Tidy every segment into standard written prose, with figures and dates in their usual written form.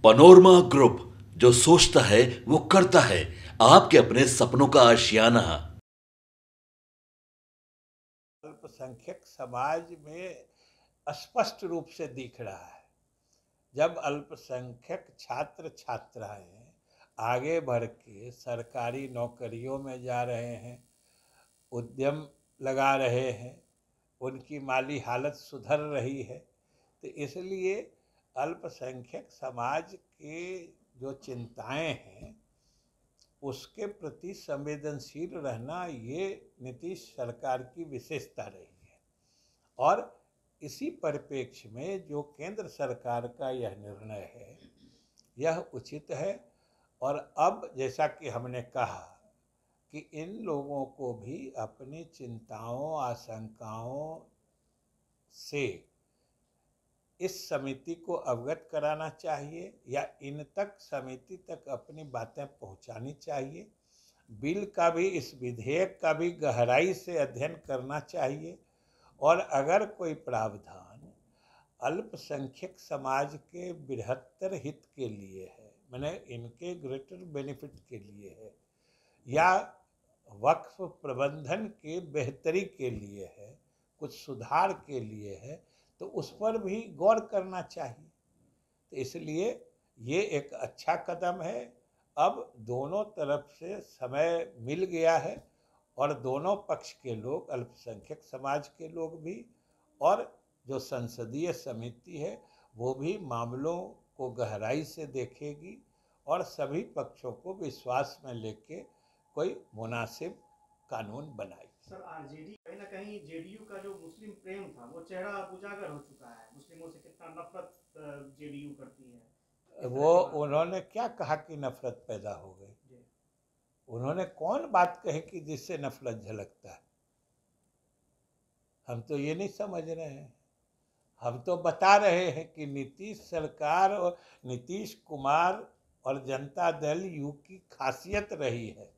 Panorama group, जो सोचता है वो करता है। आपके अपने सपनों का आशियाना। अल्पसंख्यक समाज में स्पष्ट रूप से दिख रहा है। जब अल्पसंख्यक छात्र छात्राएं आगे बढ़ के सरकारी नौकरियों में जा रहे हैं, उद्यम लगा रहे हैं, उनकी माली हालत सुधर रही है, तो इसलिए अल्पसंख्यक समाज के जो चिंताएं हैं उसके प्रति संवेदनशील रहना, ये नीतीश सरकार की विशेषता रही है। और इसी परिप्रेक्ष्य में जो केंद्र सरकार का यह निर्णय है, यह उचित है। और अब जैसा कि हमने कहा कि इन लोगों को भी अपनी चिंताओं आशंकाओं से इस समिति को अवगत कराना चाहिए या इन तक समिति तक अपनी बातें पहुंचानी चाहिए। बिल का भी, इस विधेयक का भी गहराई से अध्ययन करना चाहिए। और अगर कोई प्रावधान अल्पसंख्यक समाज के बृहत्तर हित के लिए है, माने इनके ग्रेटर बेनिफिट के लिए है, या वक्फ प्रबंधन के बेहतरी के लिए है, कुछ सुधार के लिए है, तो उस पर भी गौर करना चाहिए। तो इसलिए ये एक अच्छा कदम है। अब दोनों तरफ से समय मिल गया है और दोनों पक्ष के लोग, अल्पसंख्यक समाज के लोग भी और जो संसदीय समिति है वो भी मामलों को गहराई से देखेगी और सभी पक्षों को विश्वास में लेके कोई मुनासिब कानून बनाएगी। सर, आरजेडी कहीं ना कहीं जेडीयू का जो मुस्लिम प्रेम था वो चेहरा अब उजागर हो चुका है। मुस्लिमों से कितना नफरत जेडीयू करती है। वो उन्होंने क्या कहा कि नफरत पैदा हो गई? उन्होंने कौन बात कही कि जिससे नफरत झलकता है? हम तो ये नहीं समझ रहे हैं। हम तो बता रहे हैं कि नीतीश सरकार और नीतीश कुमार और जनता दल यू की खासियत रही है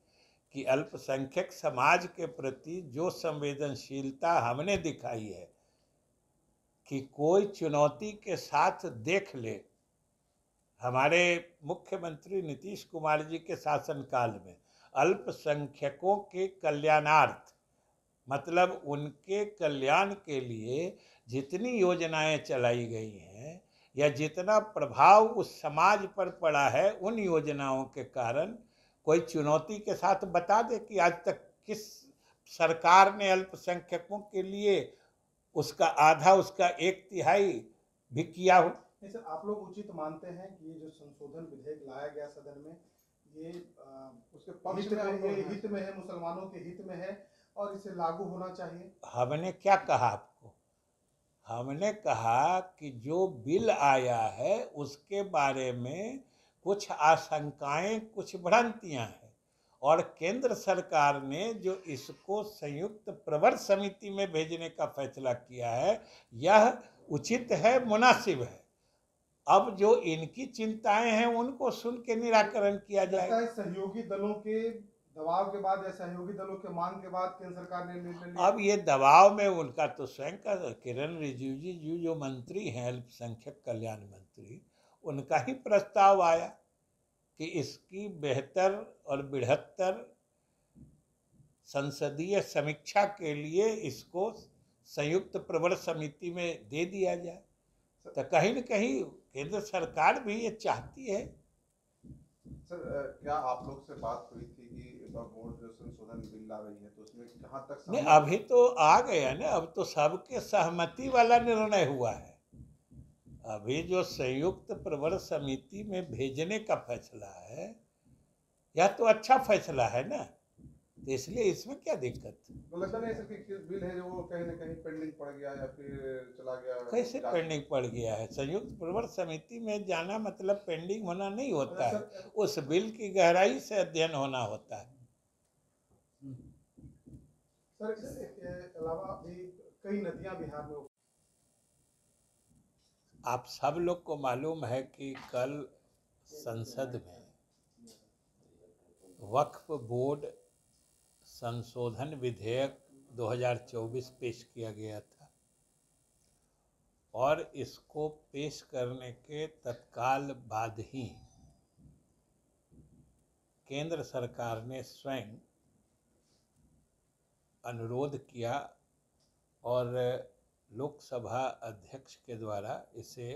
कि अल्पसंख्यक समाज के प्रति जो संवेदनशीलता हमने दिखाई है कि कोई चुनौती के साथ देख ले। हमारे मुख्यमंत्री नीतीश कुमार जी के शासनकाल में अल्पसंख्यकों के कल्याणार्थ, मतलब उनके कल्याण के लिए जितनी योजनाएं चलाई गई हैं या जितना प्रभाव उस समाज पर पड़ा है, उन योजनाओं के कारण कोई चुनौती के साथ बता दे कि आज तक किस सरकार ने अल्पसंख्यकों के लिए उसका आधा, उसका एक तिहाई भी किया हो। नहीं सर, आप लोग उचित मानते हैं कि ये जो संशोधन विधेयक लाया गया सदन में, ये उसके पक्ष में है, ये हित में है, मुसलमानों के हित में है और इसे लागू होना चाहिए? हमने क्या कहा आपको? हमने कहा कि जो बिल आया है उसके बारे में कुछ आशंकाएं, कुछ भ्रांतियां हैं और केंद्र सरकार ने जो इसको संयुक्त प्रवर समिति में भेजने का फैसला किया है, यह उचित है, मुनासिब है। अब जो इनकी चिंताएं हैं उनको सुन के निराकरण किया जाएगा। सहयोगी दलों के दबाव के बाद या सहयोगी दलों के मांग के बाद केंद्र सरकार ने निर्णय लिया। अब ये दबाव में उनका तो स्वयं का किरण रिजिजू जी जो मंत्री हैं, अल्पसंख्यक कल्याण मंत्री, उनका ही प्रस्ताव आया कि इसकी बेहतर और बृहत्तर संसदीय समीक्षा के लिए इसको संयुक्त प्रवर समिति में दे दिया जाए। तो कहीं न कहीं केंद्र सरकार भी ये चाहती है। सर, क्या आप लोग से बात हुई थी कि बोर्ड जो संशोधन बिल ला रही है तो उसमें कहाँ तक नहीं, अभी तो आ गया ना, अब तो सबके सहमति वाला निर्णय हुआ है। अभी जो संयुक्त प्रवर समिति में भेजने का फैसला है, यह तो अच्छा फैसला है ना, तो इसलिए इसमें क्या दिक्कत? तो लगता नहीं सर कि बिल है जो वो कहीं ना कहीं पेंडिंग पड़ गया या फिर चला गया? कैसे पेंडिंग पड़ गया है? संयुक्त प्रवर समिति में जाना मतलब पेंडिंग होना नहीं होता है, उस बिल की गहराई से अध्ययन होना होता है। सर, इसके अलावा भी कई नदियां बिहार में, आप सब लोग को मालूम है कि कल संसद में वक्फ बोर्ड संशोधन विधेयक 2024 पेश किया गया था। और इसको पेश करने के तत्काल बाद ही केंद्र सरकार ने स्वयं अनुरोध किया और लोकसभा अध्यक्ष के द्वारा इसे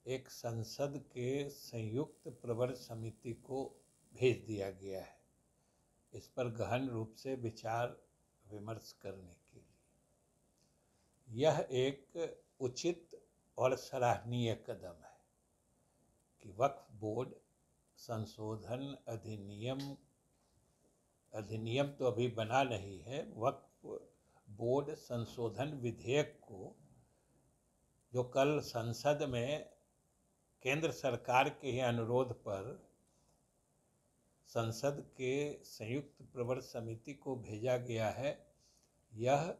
एक संसद के संयुक्त प्रवर समिति को भेज दिया गया है, इस पर गहन रूप से विचार विमर्श करने के लिए। यह एक उचित और सराहनीय कदम है कि वक्फ बोर्ड संशोधन अधिनियम तो अभी बना नहीं है, वक्फ बोर्ड संशोधन विधेयक को जो कल संसद में केंद्र सरकार के ही अनुरोध पर संसद के संयुक्त प्रवर समिति को भेजा गया है, यह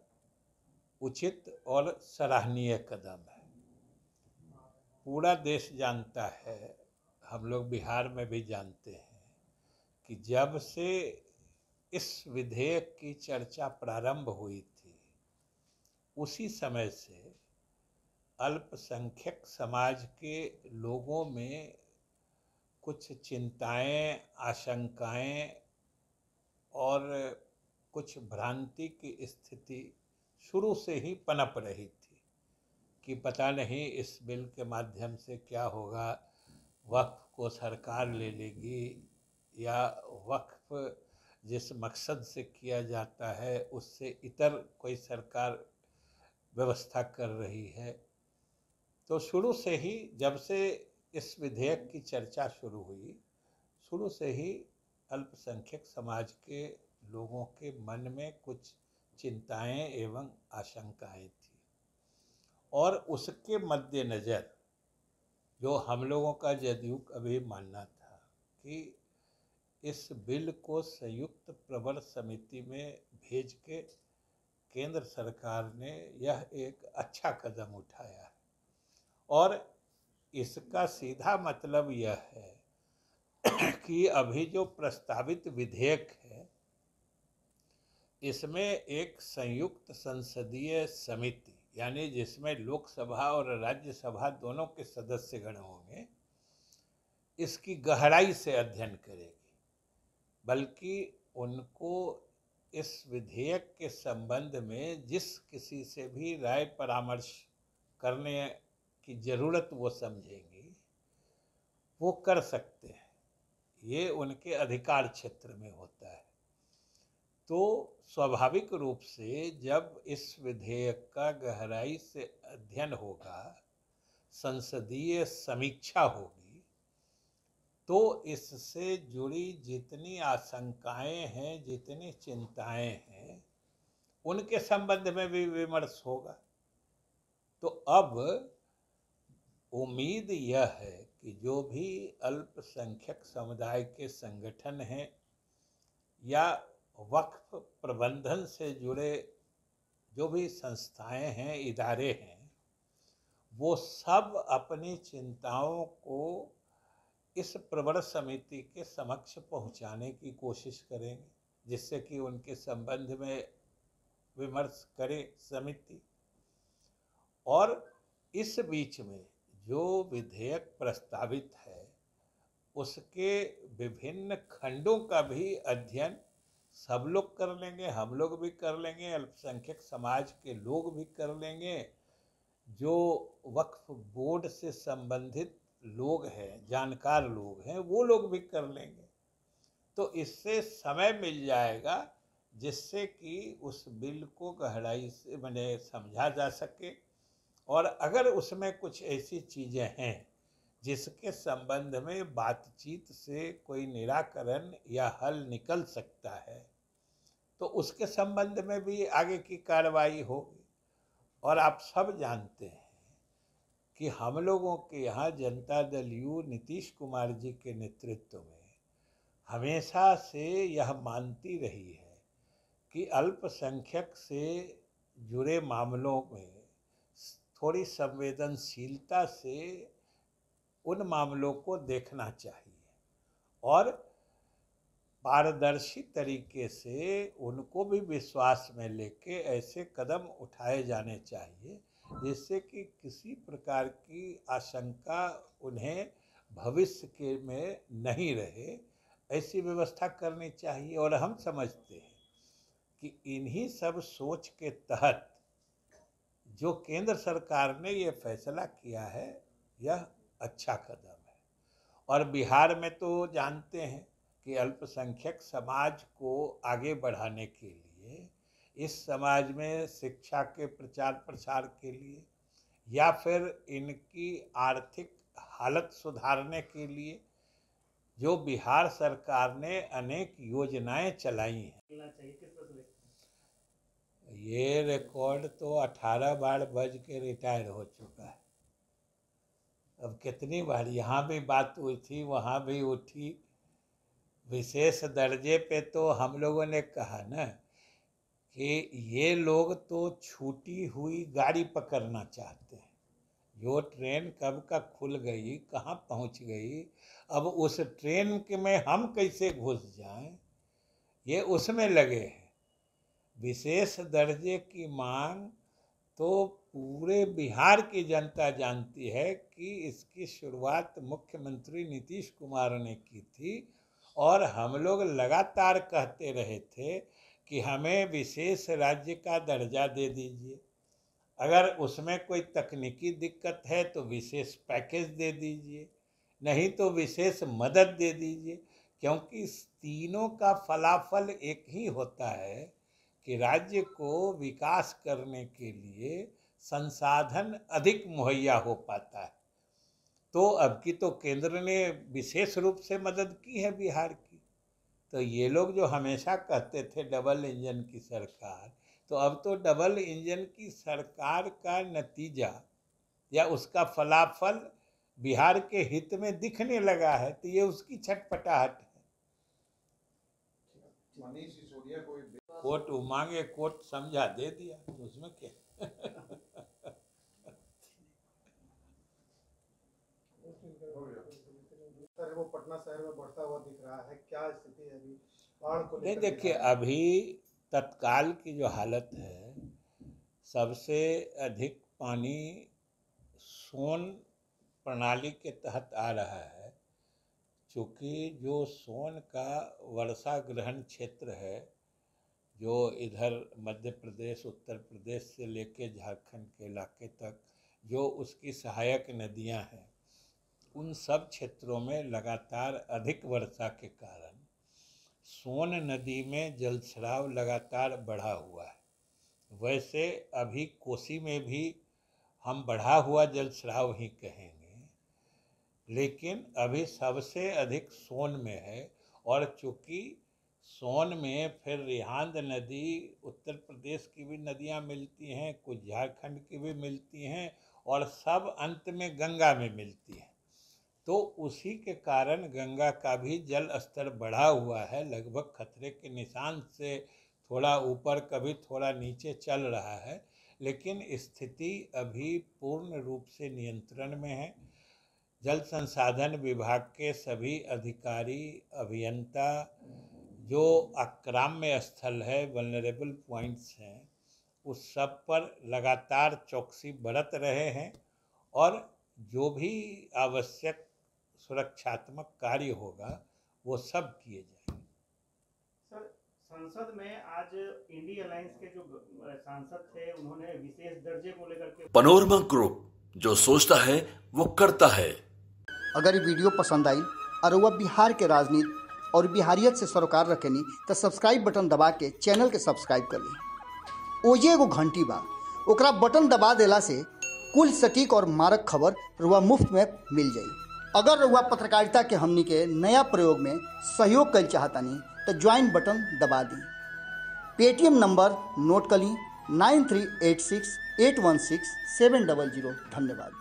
उचित और सराहनीय कदम है। पूरा देश जानता है, हम लोग बिहार में भी जानते हैं कि जब से इस विधेयक की चर्चा प्रारंभ हुई थी, उसी समय से अल्पसंख्यक समाज के लोगों में कुछ चिंताएं, आशंकाएं और कुछ भ्रांति की स्थिति शुरू से ही पनप रही थी कि पता नहीं इस बिल के माध्यम से क्या होगा, वक्फ को सरकार ले लेगी या वक्फ जिस मकसद से किया जाता है उससे इतर कोई सरकार व्यवस्था कर रही है। तो शुरू से ही, जब से इस विधेयक की चर्चा शुरू हुई, शुरू से ही अल्पसंख्यक समाज के लोगों के मन में कुछ चिंताएं एवं आशंकाएं थी और उसके मद्देनज़र जो हम लोगों का जदयू का भी मानना था कि इस बिल को संयुक्त प्रवर समिति में भेज के केंद्र सरकार ने यह एक अच्छा कदम उठाया है। और इसका सीधा मतलब यह है कि अभी जो प्रस्तावित विधेयक है, इसमें एक संयुक्त संसदीय समिति, यानी जिसमें लोकसभा और राज्यसभा दोनों के सदस्यगण होंगे, इसकी गहराई से अध्ययन करेगी, बल्कि उनको इस विधेयक के संबंध में जिस किसी से भी राय परामर्श करने की ज़रूरत वो समझेंगी, वो कर सकते हैं, ये उनके अधिकार क्षेत्र में होता है। तो स्वाभाविक रूप से जब इस विधेयक का गहराई से अध्ययन होगा, संसदीय समीक्षा होगी, तो इससे जुड़ी जितनी आशंकाएं हैं, जितनी चिंताएं हैं, उनके संबंध में भी विमर्श होगा। तो अब उम्मीद यह है कि जो भी अल्पसंख्यक समुदाय के संगठन हैं या वक्फ प्रबंधन से जुड़े जो भी संस्थाएं हैं, इदारे हैं, वो सब अपनी चिंताओं को इस प्रवर समिति के समक्ष पहुंचाने की कोशिश करेंगे, जिससे कि उनके संबंध में विमर्श करे समिति। और इस बीच में जो विधेयक प्रस्तावित है, उसके विभिन्न खंडों का भी अध्ययन सब लोग कर लेंगे, हम लोग भी कर लेंगे, अल्पसंख्यक समाज के लोग भी कर लेंगे, जो वक्फ बोर्ड से संबंधित लोग हैं, जानकार लोग हैं, वो लोग भी कर लेंगे। तो इससे समय मिल जाएगा जिससे कि उस बिल को गहराई से मैंने समझा जा सके, और अगर उसमें कुछ ऐसी चीज़ें हैं जिसके संबंध में बातचीत से कोई निराकरण या हल निकल सकता है, तो उसके संबंध में भी आगे की कार्रवाई होगी। और आप सब जानते हैं कि हम लोगों के यहाँ जनता दल यू नीतीश कुमार जी के नेतृत्व में हमेशा से यह मानती रही है कि अल्पसंख्यक से जुड़े मामलों में थोड़ी संवेदनशीलता से उन मामलों को देखना चाहिए और पारदर्शी तरीके से उनको भी विश्वास में लेके ऐसे कदम उठाए जाने चाहिए जिससे कि किसी प्रकार की आशंका उन्हें भविष्य के में नहीं रहे, ऐसी व्यवस्था करनी चाहिए। और हम समझते हैं कि इन्हीं सब सोच के तहत जो केंद्र सरकार ने ये फैसला किया है, यह अच्छा कदम है। और बिहार में तो जानते हैं कि अल्पसंख्यक समाज को आगे बढ़ाने के लिए, इस समाज में शिक्षा के प्रचार प्रसार के लिए या फिर इनकी आर्थिक हालत सुधारने के लिए जो बिहार सरकार ने अनेक योजनाएं चलाई हैं। ये रिकॉर्ड तो 18 बार बज के रिटायर हो चुका है। अब कितनी बार यहाँ भी बात हुई थी, वहाँ भी उठी। विशेष दर्जे पे तो हम लोगों ने कहा ना कि ये लोग तो छूटी हुई गाड़ी पकड़ना चाहते हैं। जो ट्रेन कब का खुल गई, कहाँ पहुँच गई, अब उस ट्रेन के में हम कैसे घुस जाएं, ये उसमें लगे हैं। विशेष दर्जे की मांग तो पूरे बिहार की जनता जानती है कि इसकी शुरुआत मुख्यमंत्री नीतीश कुमार ने की थी। और हम लोग लगातार कहते रहे थे कि हमें विशेष राज्य का दर्जा दे दीजिए, अगर उसमें कोई तकनीकी दिक्कत है तो विशेष पैकेज दे दीजिए, नहीं तो विशेष मदद दे दीजिए। क्योंकि तीनों का फलाफल एक ही होता है कि राज्य को विकास करने के लिए संसाधन अधिक मुहैया हो पाता है। तो अब की तो केंद्र ने विशेष रूप से मदद की है बिहार की। तो ये लोग जो हमेशा कहते थे डबल इंजन की सरकार, तो अब तो डबल इंजन की सरकार का नतीजा या उसका फलाफल बिहार के हित में दिखने लगा है। तो ये उसकी छटपटाहट है। मनीष सिसोदिया को कोर्ट मांगे, कोर्ट समझा दे दिया, उसमें क्या। सर वो पटना शहर में बढ़ता हुआ दिख रहा है, क्या स्थिति है अभी बाढ़ को नहीं, लेकर? देखिए अभी तत्काल की जो हालत है, सबसे अधिक पानी सोन प्रणाली के तहत आ रहा है। चूँकि जो सोन का वर्षा ग्रहण क्षेत्र है, जो इधर मध्य प्रदेश उत्तर प्रदेश से लेके झारखंड के इलाके तक जो उसकी सहायक नदियां हैं, उन सब क्षेत्रों में लगातार अधिक वर्षा के कारण सोन नदी में जलस्राव लगातार बढ़ा हुआ है। वैसे अभी कोसी में भी हम बढ़ा हुआ जलस्राव ही कहेंगे, लेकिन अभी सबसे अधिक सोन में है। और चूँकि सोन में फिर रिहांद नदी, उत्तर प्रदेश की भी नदियां मिलती हैं, कुछ झारखंड की भी मिलती हैं, और सब अंत में गंगा में मिलती हैं। तो उसी के कारण गंगा का भी जल स्तर बढ़ा हुआ है, लगभग खतरे के निशान से थोड़ा ऊपर, कभी थोड़ा नीचे चल रहा है। लेकिन स्थिति अभी पूर्ण रूप से नियंत्रण में है। जल संसाधन विभाग के सभी अधिकारी, अभियंता, जो आक्राम्य स्थल है, वल्नरेबल पॉइंट्स हैं, उस सब पर लगातार चौकसी बरत रहे हैं। और जो भी आवश्यक सुरक्षात्मक कार्य होगा वो सब किए जाएंगे। सर, संसद में आज इंडी अलायंस के जो सांसद थे, उन्होंने विशेष दर्जे को लेकर के पनोरमा ग्रुप जो सोचता है वो करता है। अगर ये वीडियो पसंद आई और वह बिहार के राजनीति और बिहारियत से सरोकार रखेनी तो सब्सक्राइब बटन दबा के चैनल के सब्सक्राइब कर ली। ओजे एगो घंटी बा, ओकरा बटन दबा देला से कुल सटीक और मारक खबर रुआ मुफ्त में मिल जाई। अगर रुआ पत्रकारिता के हमनी के नया प्रयोग में सहयोग कर चाहतानी तो ज्वाइन बटन दबा दी। पेटीएम नंबर नोट कर ली 9386816700। धन्यवाद।